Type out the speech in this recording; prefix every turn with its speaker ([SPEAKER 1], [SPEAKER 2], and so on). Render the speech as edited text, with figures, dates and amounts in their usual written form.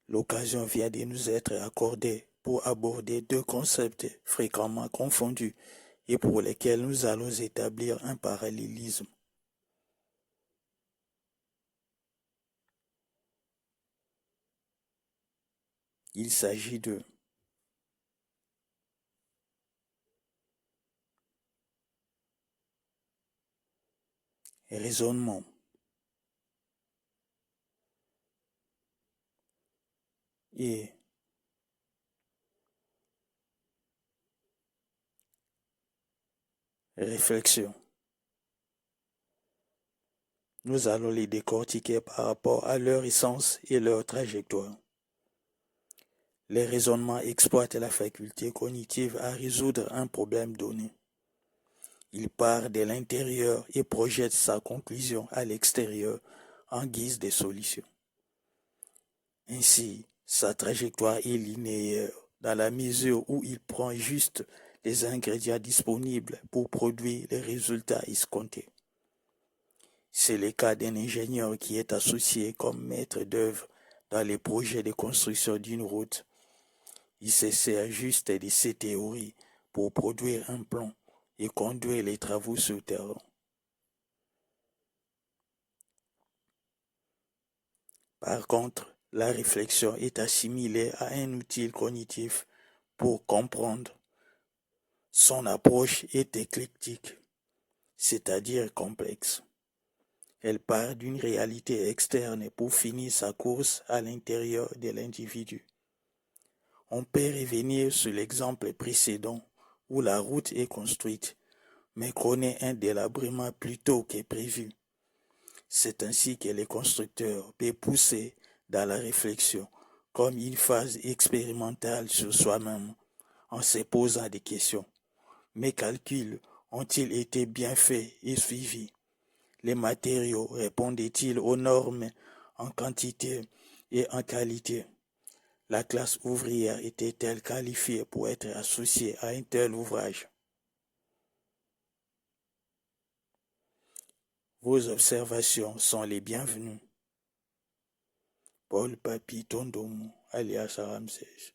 [SPEAKER 1] L'occasion vient de nous être accordée pour aborder deux concepts fréquemment confondus et pour lesquels nous allons établir un parallélisme. Il s'agit de raisonnement et réflexion. Nous allons les décortiquer par rapport à leur essence et leur trajectoire. Les raisonnements exploitent la faculté cognitive à résoudre un problème donné. Il part de l'intérieur et projette sa conclusion à l'extérieur en guise de solution. Ainsi, sa trajectoire est linéaire dans la mesure où il prend juste les ingrédients disponibles pour produire les résultats escomptés. C'est le cas d'un ingénieur qui est associé comme maître d'œuvre dans les projets de construction d'une route. Il se sert juste de ses théories pour produire un plan et conduire les travaux sur le terrain. Par contre, la réflexion est assimilée à un outil cognitif pour comprendre. Son approche est éclectique, c'est-à-dire complexe. Elle part d'une réalité externe pour finir sa course à l'intérieur de l'individu. On peut revenir sur l'exemple précédent où la route est construite, mais connaît un délabrement plus tôt que prévu. C'est ainsi que le constructeur peut pousser dans la réflexion comme une phase expérimentale sur soi-même en se posant des questions. Mes calculs ont-ils été bien faits et suivis? Les matériaux répondent-ils aux normes en quantité et en qualité? La classe ouvrière était-elle qualifiée pour être associée à un tel ouvrage? Vos observations sont les bienvenues. Paul Papi Tondomo, alias Ramsès.